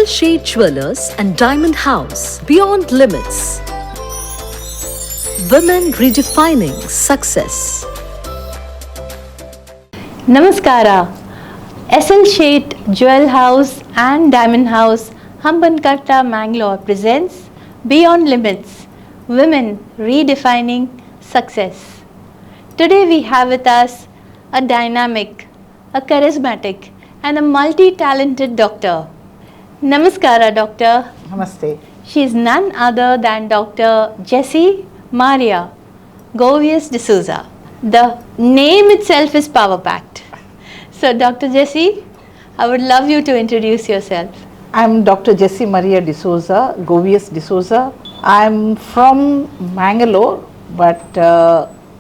Shet Jewelers and Diamond House. Beyond Limits. Women Redefining Success. Namaskara. Shet Jewel House and Diamond House, Hampankatta, Mangalore presents Beyond Limits. Women Redefining Success. Today we have with us a dynamic, a charismatic and a multi-talented doctor. Namaskara, doctor. Namaste. She is none other than Dr. Jessy Maria Govius de Souza. The name itself is power-packed. So, Dr. Jessy, I would love you to introduce yourself. I'm Dr. Jessy Maria de Souza, Govius de Souza. I'm from Mangaluru, but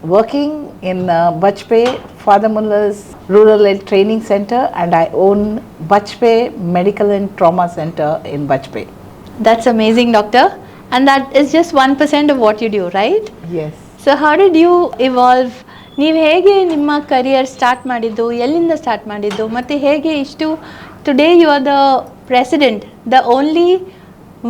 working in Bajpe, Father Muller's Rural Health Training Center, and I own Bajpe Medical and Trauma Center in Bajpe. That's amazing, doctor. And that is just 1% of what you do, right? Yes. So how did you evolve? ನೀವು ಹೇಗೆ ನಿಮ್ಮ career start ಮಾಡಿದ್ದು, ಎಲ್ಲಿಂದ start ಮಾಡಿದ್ದು, ಮತ್ತು ಹೇಗೆ ಇಷ್ಟು today you are the president, the only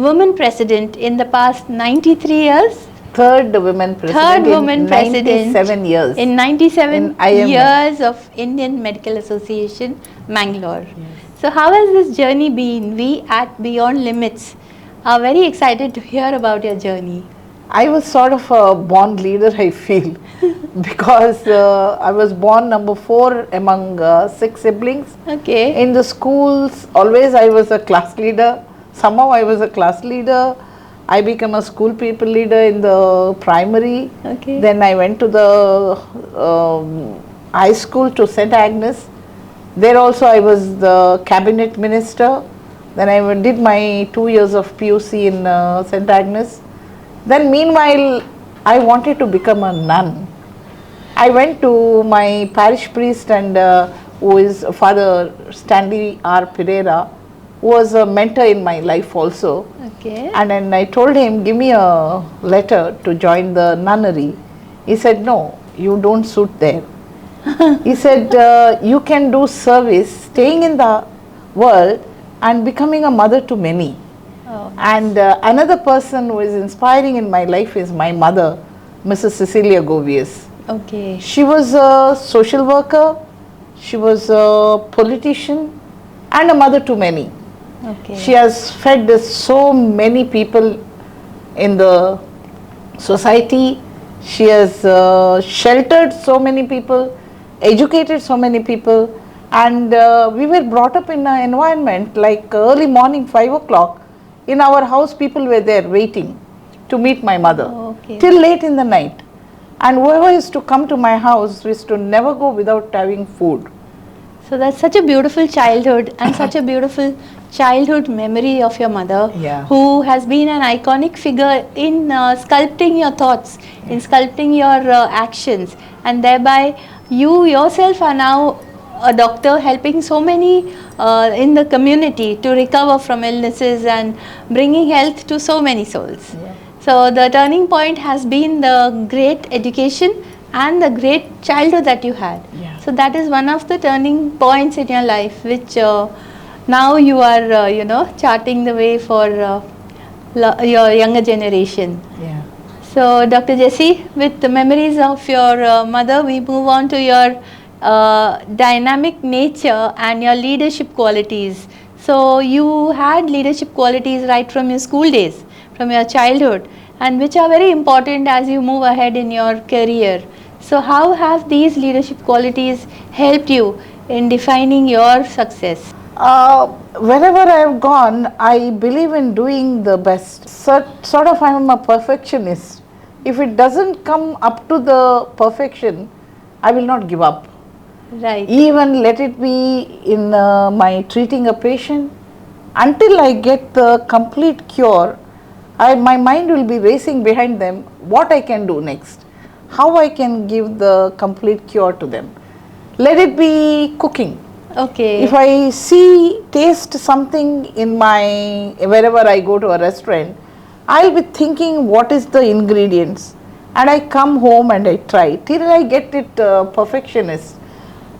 women president in the past 93 years? Third women president in 97 years. In 97 years of Indian Medical Association, Mangalore. Yes. So how has this journey been? We at Beyond Limits are very excited to hear about your journey. I was sort of a born leader, I feel, because I was born number 4 among 6 siblings. Okay. In the schools, always I was a class leader. Somehow I was a class leader. I became a school people leader in the primary. Okay. Then I went to the high school to St. Agnes. There also I was the cabinet minister. Then I did my 2 years of PUC in St. Agnes. Then meanwhile, I wanted to become a nun. I went to my parish priest and who is Father Stanley R. Pereira, who was a mentor in my life also. Okay. And then I told him, give me a letter to join the nunnery. He said, no, you don't suit there. He said, you can do service, staying in the world and becoming a mother to many. Oh. And another person who is inspiring in my life is my mother, Mrs. Cecilia Govius. Okay. She was a social worker, she was a politician and a mother to many. Okay. She has fed so many people in the society. She has sheltered so many people, educated so many people, and we were brought up in an environment like early morning 5 o'clock. In our house, people were there waiting to meet my mother till late in the night. And whoever is to come to my house is to never go without having food. So that's such a beautiful childhood and such a beautiful childhood memory of your mother, Yeah. who has been an iconic figure in sculpting your thoughts, in sculpting your actions, and thereby you yourself are now a doctor helping so many in the community to recover from illnesses and bringing health to so many souls. Yeah. So the turning point has been the great education and the great childhood that you had. Yeah. So that is one of the turning points in your life, which now you are, charting the way for your younger generation. Yeah. So Dr. Jessy, with the memories of your mother, we move on to your dynamic nature and your leadership qualities. So you had leadership qualities right from your school days, from your childhood, and which are very important as you move ahead in your career. So how have these leadership qualities helped you in defining your success? Wherever I have gone, I believe in doing the best. Sort of I am a perfectionist. If it doesn't come up to the perfection, I will not give up. Right. Even let it be in my treating a patient, until I get the complete cure, my mind will be racing behind them, what I can do next, how I can give the complete cure to them. Let it be cooking. Okay. If I taste something in wherever I go to a restaurant, I'll be thinking what is the ingredients, and I come home and I try till I get it perfectionist.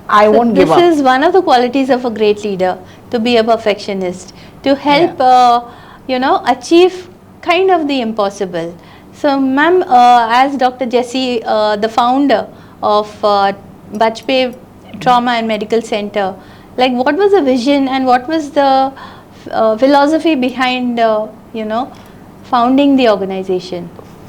I won't give up. This is one of the qualities of a great leader, to be a perfectionist. to help, achieve kind of the impossible. So, ma'am, as Dr. Jessy, the founder of Bajpe Trauma and Medical Center, like what was the vision and what was the philosophy behind, founding the organization?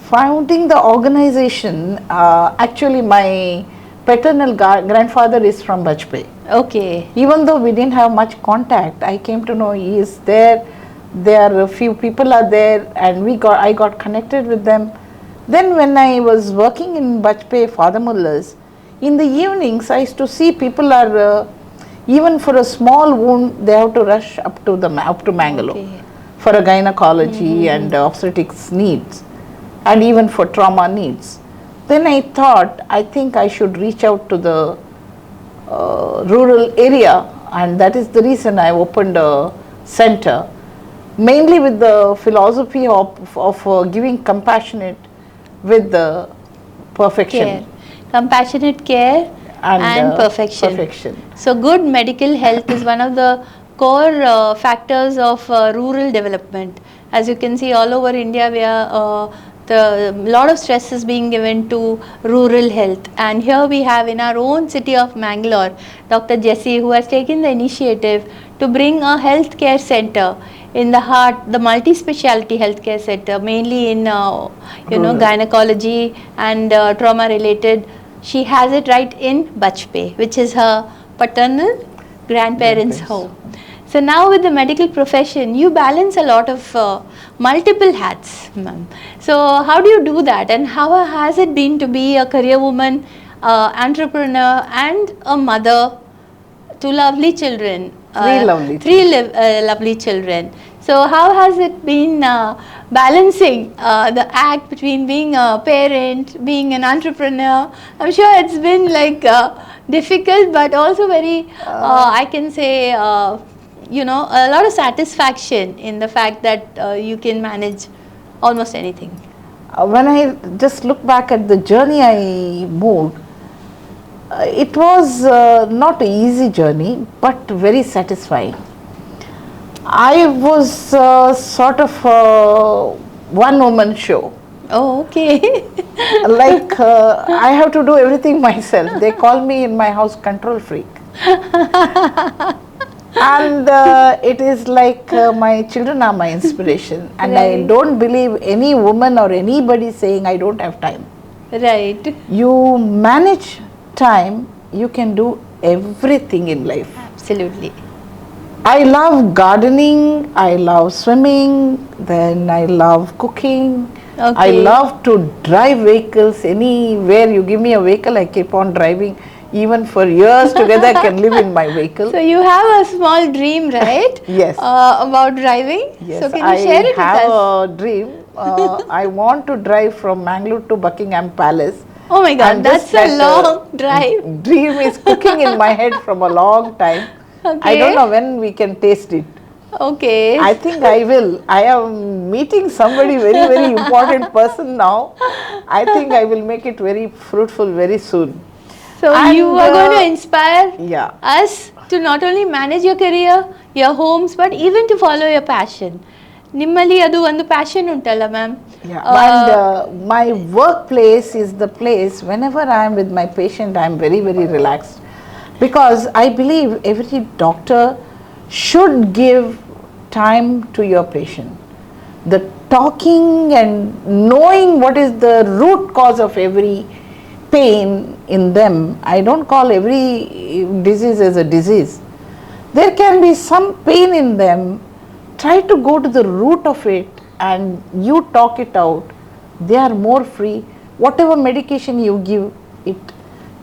Founding the organization, actually my paternal grandfather is from Bajpe. Okay. Even though we didn't have much contact, I came to know he is there. There are a few people are there, and I got connected with them. Then when I was working in Bajpe Father Mullah's, in the evenings I used to see people are even for a small wound they have to rush up to Mangaluru, Okay. for a gynecology and obstetrics needs, and even for trauma needs. Then I thought, I think I should reach out to the rural area, and that is the reason I opened a center, mainly with the philosophy of giving compassionate with the perfection. Care. Compassionate care and perfection. So, good medical health is one of the core factors of rural development. As you can see, all over India, we are the lot of stress is being given to rural health, and here we have in our own city of Mangalore, Dr. Jessy, who has taken the initiative to bring a healthcare center in the heart, the multi-speciality healthcare center, mainly in gynecology and trauma related. She has it right in Bajpe, which is her paternal grandparents' home. So now with the medical profession, you balance a lot of multiple hats, ma'am. So how do you do that, and how has it been to be a career woman, entrepreneur, and a mother to lovely children? Three lovely children. So how has it been balancing the act between being a parent, being an entrepreneur? I'm sure it's been like difficult, but also very, I can say, a lot of satisfaction in the fact that you can manage almost anything. When I just look back at the journey I moved, it was not an easy journey, but very satisfying. I was sort of a one-woman show. Oh, okay. Like I have to do everything myself. They call me in my house control freak. And it is like my children are my inspiration, and I don't believe any woman or anybody saying I don't have time. Right. You manage time, you can do everything in life. Absolutely. I love gardening, I love swimming, then I love cooking. Okay. I love to drive vehicles. Anywhere you give me a vehicle, I keep on driving. Even for years together, I can live in my vehicle. So you have a small dream, right? Yes. About driving. Yes, So can you share it with us? I have a dream. I want to drive from Mangaluru to Buckingham Palace. Oh my God, that's a long drive. Dream is cooking in my head from a long time. Okay. I don't know when we can taste it. Okay. I think I will. I am meeting somebody very, very important person now. I think I will make it very fruitful very soon. So you are going to inspire us to not only manage your career, your homes, but even to follow your passion. ನಿಮ್ಮಲ್ಲಿ ಅದು ಒಂದು passion ಉಂಟಲ್ಲ ma'am. And my workplace is the place, whenever I am with my patient, I am very, very relaxed. Because I believe every doctor should give time to your patient. The talking and knowing what is the root cause of every pain in them. I don't call every disease as a disease. There can be some pain in them. Try to go to the root of it and you talk it out. They are more free. Whatever medication you give, it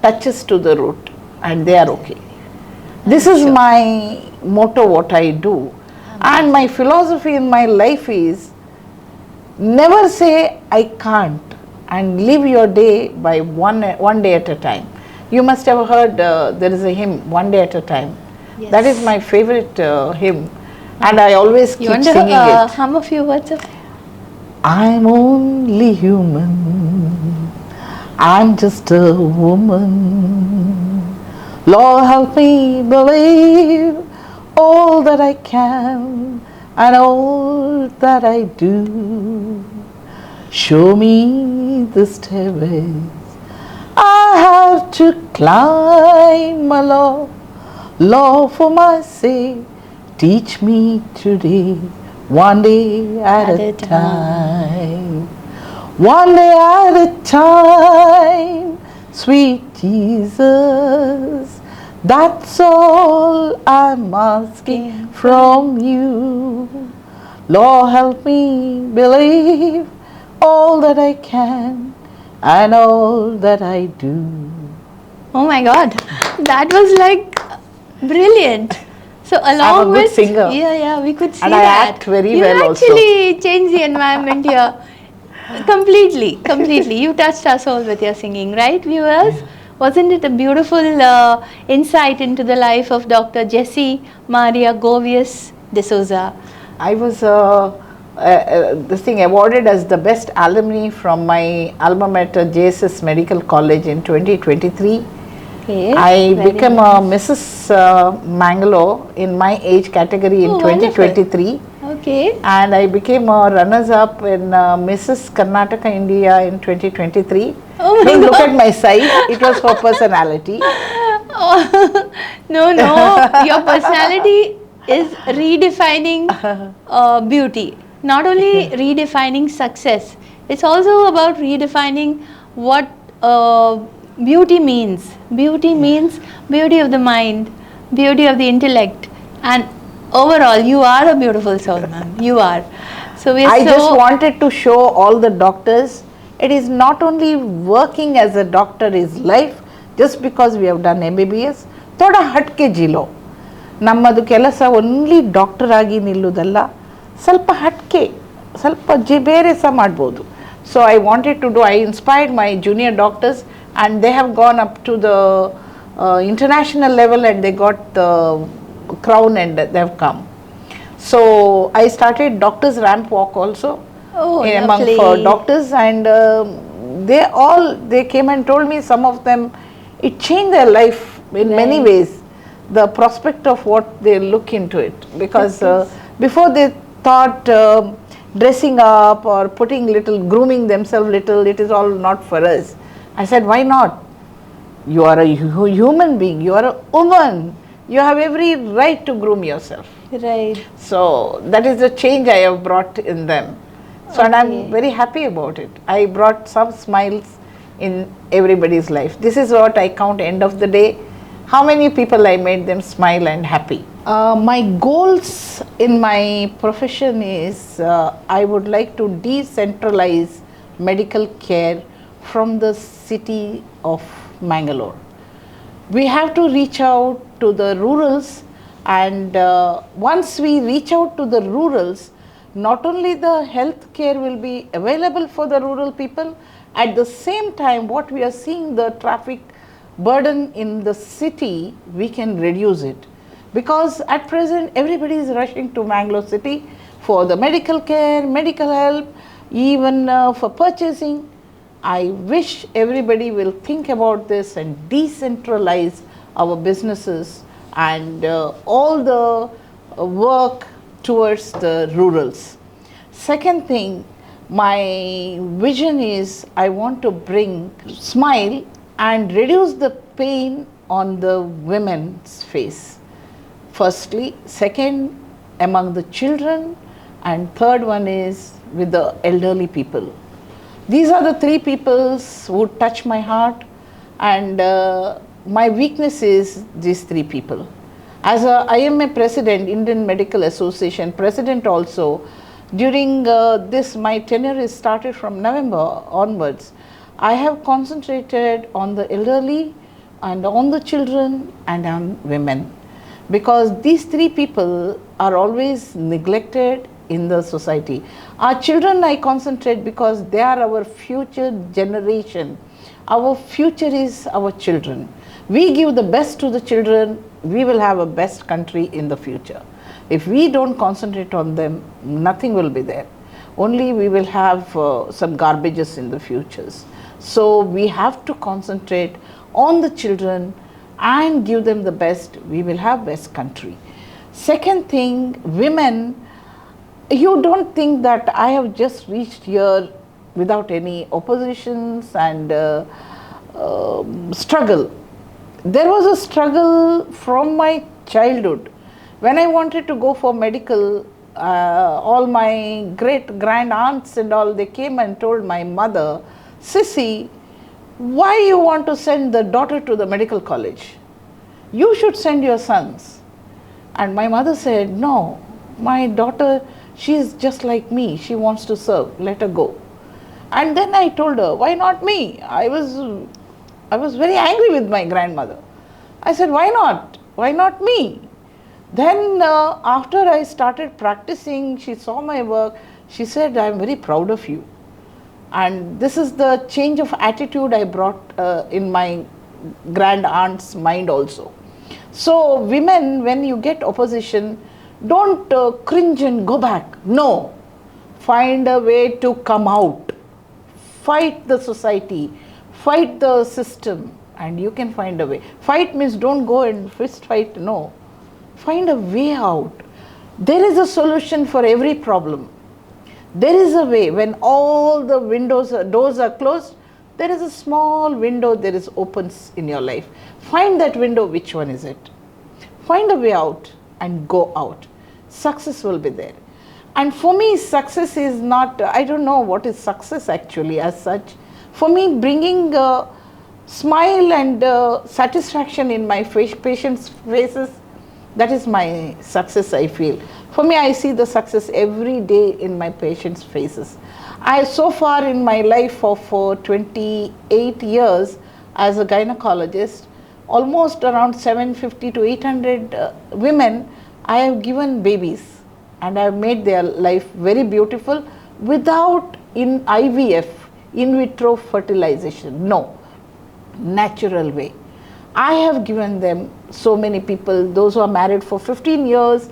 touches to the root and they are okay. This is my motto, what I do. And my philosophy in my life is never say I can't, and live your day by one day at a time. You must have heard there is a hymn, One Day at a Time. Yes. That is my favorite hymn, and I always keep singing it. Hum a few words of it. I'm only human, I'm just a woman. Lord, help me believe all that I can, and all that I do. Show me the stairways I have to climb, my Lord. Lord, for my sake, teach me today, one day at a time. One day at a time, sweet Jesus, that's all I'm asking from you. Lord, help me believe all that I can and all that I do. Oh my God, that was like brilliant. So along I'm a good with singer. yeah, we could see And I that. act very you well also. actually changed the environment here. Completely. You touched our soul with your singing, right, viewers? Yeah. Wasn't it a beautiful insight into the life of Dr. Jessy Maria Govius de Souza? I was this thing awarded as the best alumni from my alma mater JSS Medical College in 2023. Okay, I very became nice. a Mrs. Mangalore in my age category in Oh, 2023. Okay. And I became a runners-up in Mrs. Karnataka India in 2023. Oh my Don't look God. at my size, it was for personality. Oh, no, your personality is redefining beauty. Not only redefining success, it's also about redefining what beauty means. Beauty means beauty of the mind, beauty of the intellect, and overall, you are a beautiful soul, ma'am. You are. So we are I just wanted to show all the doctors, it is not only working as a doctor is life, just because we have done MBBS, thoda hatke jilo. ನಮ್ಮದು ಕೆಲಸ only doctor ಆಗಿ ನಿಲ್ಲುವುದಲ್ಲ, ಸ್ವಲ್ಪ ಹಟ್ಕೆ, ಸ್ವಲ್ಪ ಬೇರೆ ಸಹ ಮಾಡ್ಬೋದು. So I wanted to do, I inspired my junior doctors and they have gone up to the international level and they got the crown and they have come. So I started doctors ramp walk also among for doctors, and they came and told me, some of them, it changed their life in many ways, the prospect of what they look into it, because before they thought dressing up or putting little, grooming themselves little, it is all not for us. I said, why not? You are a human being, you are a woman, you have every right to groom yourself. Right. So that is the change I have brought in them. So and I'm very happy about it. I brought some smiles in everybody's life. This is what I count end of the day. How many people I made them smile and happy. My goals in my profession is I would like to decentralize medical care from the city of Mangalore. We have to reach out to the rurals, and once we reach out to the rurals, not only the health care will be available for the rural people, at the same time what we are seeing, the traffic burden in the city, we can reduce it. Because at present everybody is rushing to Mangalore city for the medical care, medical help, even for purchasing. I wish everybody will think about this and decentralize our businesses and all the work towards the rurals. Second thing, my vision is I want to bring smile and reduce the pain on the women's face. Firstly, second among the children, and third one is with the elderly people. These are the three peoples who touch my heart, and my weakness is these three people. As I am a president, Indian Medical Association president also, during this my tenure is started from November onwards. I have concentrated on the elderly and on the children and on women, because these three people are always neglected in the society. Our children I concentrate because they are our future generation. Our future is our children. We give the best to the children, we will have a best country in the future. If we don't concentrate on them, nothing will be there. Only we will have some garbages in the futures. So we have to concentrate on the children and give them the best, we will have best country. Second thing, women, you don't think that I have just reached here without any oppositions and struggle. There was a struggle from my childhood. When I wanted to go for medical, all my great grand aunts and all, they came and told my mother, Sissy, why you want to send the daughter to the medical college? You should send your sons. And my mother said, no, my daughter, she is just like me. She wants to serve. Let her go. And then I told her, why not me? I was very angry with my grandmother. I said, why not? Why not me? Then after I started practicing, she saw my work. She said, I am very proud of you. And this is the change of attitude I brought in my grand aunt's mind also. So women, when you get opposition, don't cringe and go back. No. Find a way to come out. Fight the society. Fight the system. And you can find a way. Fight means don't go and fist fight. No. Find a way out. There is a solution for every problem. There is a way. When all the doors are closed, there is a small window that is opens in your life. Find that window. Which one is it? Find a way out and go out. Success will be there. And for me, success is not, I don't know what is success actually as such. For me, bringing smile and satisfaction in my patients' faces, that is my success, I feel. For me, I see the success every day in my patients' faces. So far in my life of 28 years as a gynecologist, almost around 750 to 800 women, I have given babies and I have made their life very beautiful without in IVF, in vitro fertilization. No, natural way. I have given them so many people, those who are married for 15 years,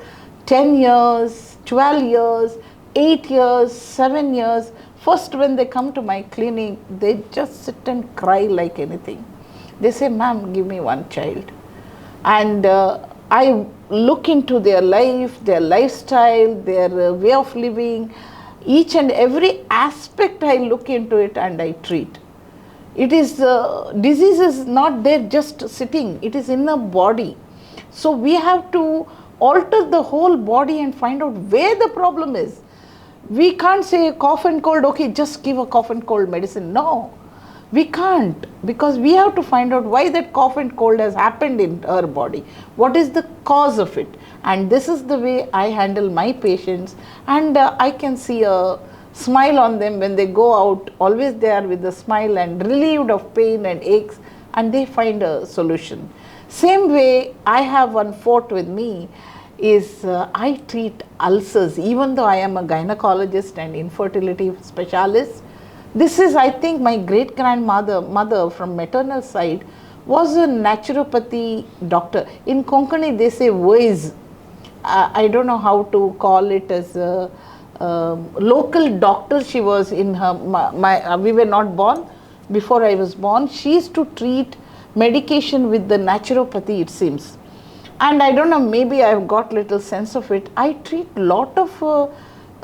10 years, 12 years, 8 years, 7 years. First, when they come to my clinic, they just sit and cry like anything. They say, ma'am, give me one child. And I look into their life, their lifestyle, their way of living, each and every aspect I look into it and I treat. It is, disease is not there just sitting, it is in the body. So we have to alter the whole body and find out where the problem is. We can't say cough and cold, okay, just give a cough and cold medicine. No, we can't, because we have to find out why that cough and cold has happened in her body. What is the cause of it? And this is the way I handle my patients, and I can see a smile on them when they go out. Always they are with a smile and relieved of pain and aches, and they find a solution. Same way, I have one forte with me is I treat ulcers, even though I am a gynecologist and infertility specialist. This is, I think, my great grandmother from maternal side was a naturopathy doctor. In Konkani they say voice. I don't know how to call it as a local doctor. She was in her, we were not born. Before I was born, she used to treat medication with the naturopathy, it seems. And I don't know, maybe I have got little sense of it. I treat lot of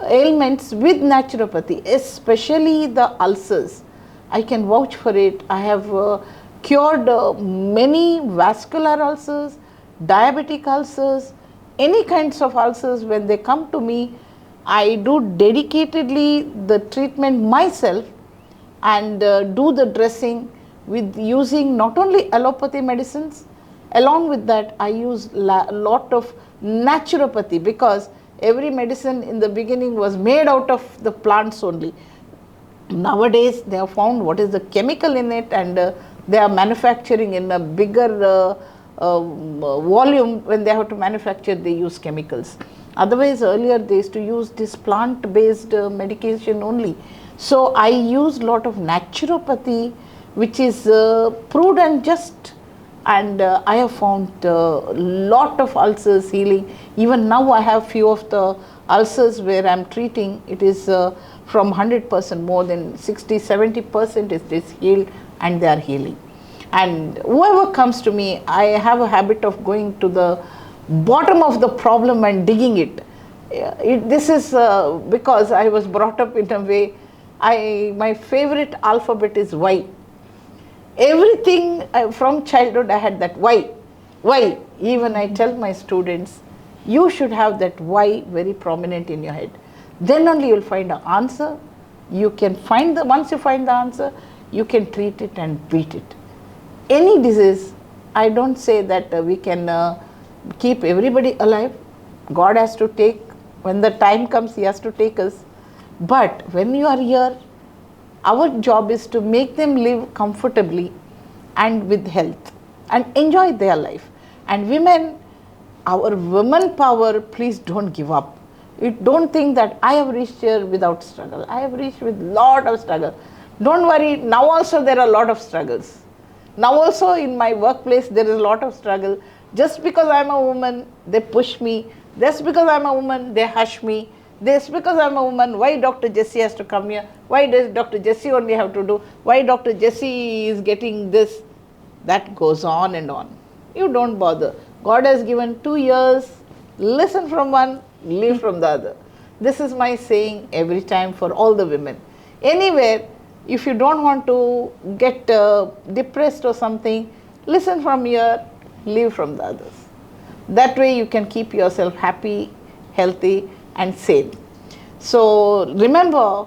ailments with naturopathy, especially the ulcers. I can vouch for it. I have cured many vascular ulcers, diabetic ulcers, any kinds of ulcers. When they come to me, I do dedicatedly the treatment myself and do the dressing with using not only allopathy medicines. Along with that, I use lot of naturopathy, because every medicine in the beginning was made out of the plants only. Nowadays, they have found what is the chemical in it, and they are manufacturing in a bigger volume. When they have to manufacture, they use chemicals. Otherwise, earlier they used to use this plant-based medication only. So I use lot of naturopathy, which is proved and just. And I have found lot of ulcers healing. Even now I have few of the ulcers where I am treating. It is from 100%, more than 60-70% is healed, and they are healing. And whoever comes to me, I have a habit of going to the bottom of the problem and digging it. This is because I was brought up in a way, my favorite alphabet is Y. Everything from childhood I had that Y. Why? Even I tell my students, you should have that why very prominent in your head. Then only you will find an answer. You can find once you find the answer, you can treat it and beat it. Any disease, I don't say that we can keep everybody alive. God has to take, when the time comes, He has to take us. But when you are here, our job is to make them live comfortably and with health and enjoy their life. And women, our women power, please don't give up. You don't think that I have reached here without struggle. I have reached with lot of struggle. Don't worry, now also there are a lot of struggles. Now also in my workplace there is a lot of struggle. Just because I am a woman, they push me. Just because I am a woman, they hush me. Just because I am a woman, why Dr. Jessy has to come here? Why does Dr. Jessy only have to do? Why Dr. Jessy is getting this? That goes on and on. You don't bother. God has given 2 years, listen from one, live from the other. This is my saying every time for all the women. Anywhere, if you don't want to get depressed or something, listen from here, live from the others. That way you can keep yourself happy, healthy and sane. So remember,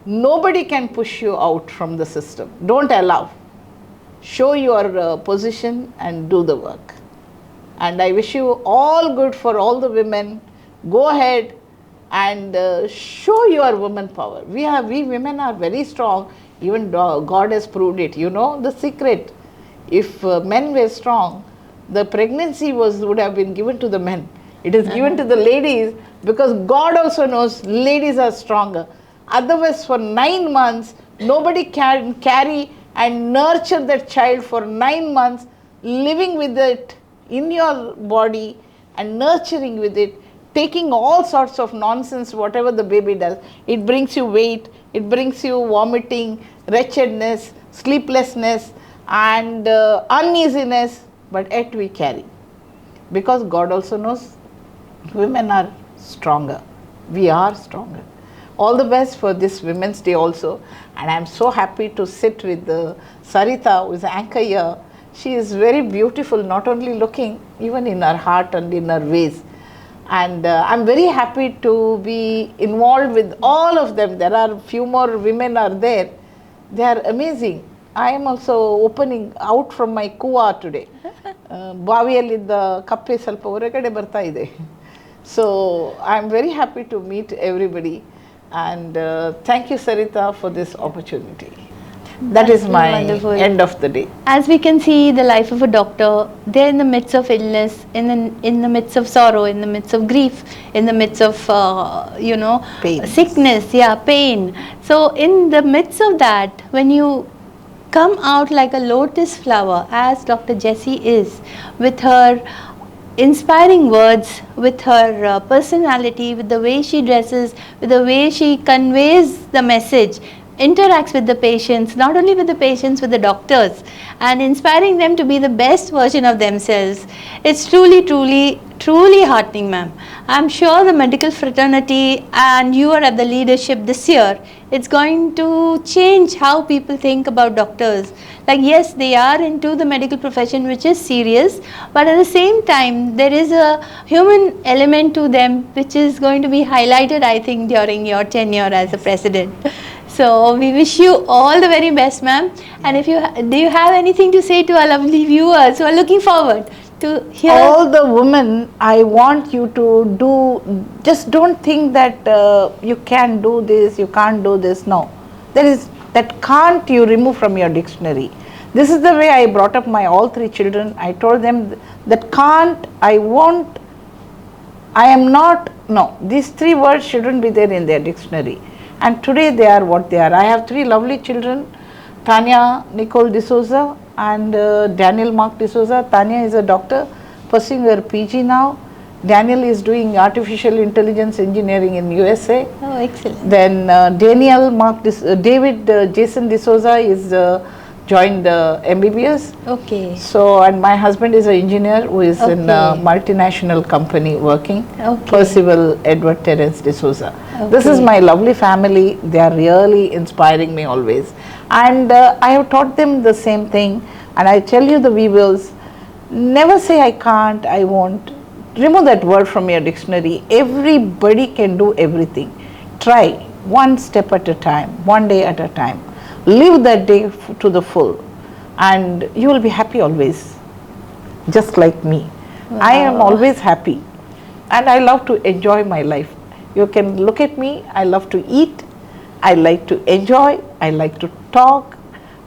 nobody can push you out from the system. Don't allow. Show your position and do the work. And I wish you all good for all the women. Go ahead and show your woman power. We women are very strong. Even God has proved it. You know the secret. If men were strong, the pregnancy would have been given to the men. It is given to the ladies because God also knows ladies are stronger. Otherwise, for 9 months, nobody can carry and nurture that child for 9 months, living with it in your body and nurturing with it, taking all sorts of nonsense, whatever the baby does. It brings you weight, it brings you vomiting, wretchedness, sleeplessness and uneasiness, but yet we carry. Because God also knows women are stronger. We are stronger. All the best for this Women's Day also. And I am so happy to sit with Sarita, who is anchor here. She is very beautiful, not only looking, even in her heart and in her ways. And I am very happy to be involved with all of them. There are few more women are there. They are amazing. I am also opening out from my kuwa today. ಬಾವಿಯಲ್ಲಿದ್ದ ಕಪ್ಪೆ ಸ್ವಲ್ಪ ಹೊರಗಡೆ ಬರ್ತಾ ಇದೆ. So I am very happy to meet everybody. And thank you, Sarita, for this opportunity. That is my wonderful end of the day. As we can see, the life of a doctor, they're in the midst of illness, in the midst of sorrow, in the midst of grief, in the midst of, pain. Sickness, pain. So in the midst of that, when you come out like a lotus flower, as Dr. Jessy is, with her inspiring words, with her personality, with the way she dresses, with the way she conveys the message, interacts with the patients, not only with the patients, with the doctors, and inspiring them to be the best version of themselves. It's truly heartening, ma'am. I'm sure the medical fraternity and you are at the leadership this year, it's going to change how people think about doctors. Like, yes, they are into the medical profession, which is serious, but at the same time, there is a human element to them, which is going to be highlighted, I think, during your tenure as a president. So we wish you all the very best, ma'am. And if do you have anything to say to our lovely viewers who are looking forward to hear? All the women, I want you to do, just don't think that you can do this, you can't do this. No, that can't you remove from your dictionary. This is the way I brought up my all 3 children. I told them that can't, I won't, I am not, no, these 3 words shouldn't be there in their dictionary. And today they are what they are. I have 3 lovely children, Tanya Nicole D'Souza and Daniel Mark D'Souza. Tanya is a doctor pursuing her PG now. Daniel is doing artificial intelligence engineering in USA. Oh, excellent. Then David Jason D'Souza is joined the MBBS. Okay. So, and my husband is an engineer who is in a Okay. multinational company working. Okay. Percival Edward Terence de Souza. This is Okay. my lovely family. They are really inspiring me always. And I have taught them the same thing. And I tell you, the weavers, never say I can't, I won't. Remove that word from your dictionary. Everybody can do everything. Try one step at a time, one day at a time. Live that day to the full, and you will be happy always, just like me. I am Wow. always happy, and I love to enjoy my life. You can look at me, I love to eat, I like to enjoy, I like to talk,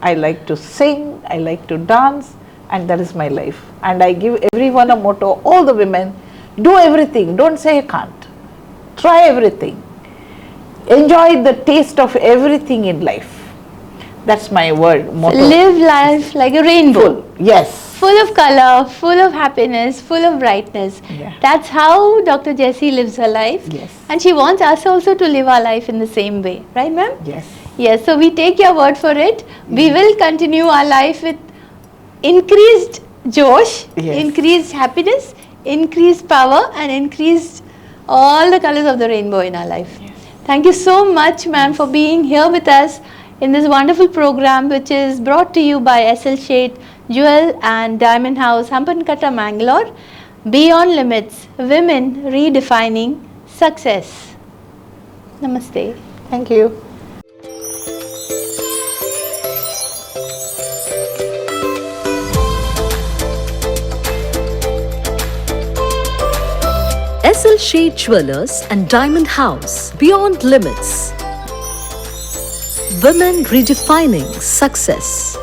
I like to sing, I like to dance, and that is my life. And I give everyone a motto, all the women, do everything, don't say I can't. Try everything. Enjoy the taste of everything in life. That's my word, motto. Live life like a rainbow. Full. Yes. Full of color, full of happiness, full of brightness. Yeah. That's how Dr. Jessy lives her life. Yes. And she wants us also to live our life in the same way. Right, ma'am? Yes. Yes, so we take your word for it. We will continue our life with increased josh, Yes. increased happiness, increased power, and increased all the colors of the rainbow in our life. Yes. Thank you so much, ma'am, for being here with us in this wonderful program, which is brought to you by Shet, Jewel and Diamond House, Hampankatta, Mangalore. Beyond Limits, Women Redefining Success. Namaste. Thank you. Shet Jewelers and Diamond House. Beyond Limits. Women Redefining Success.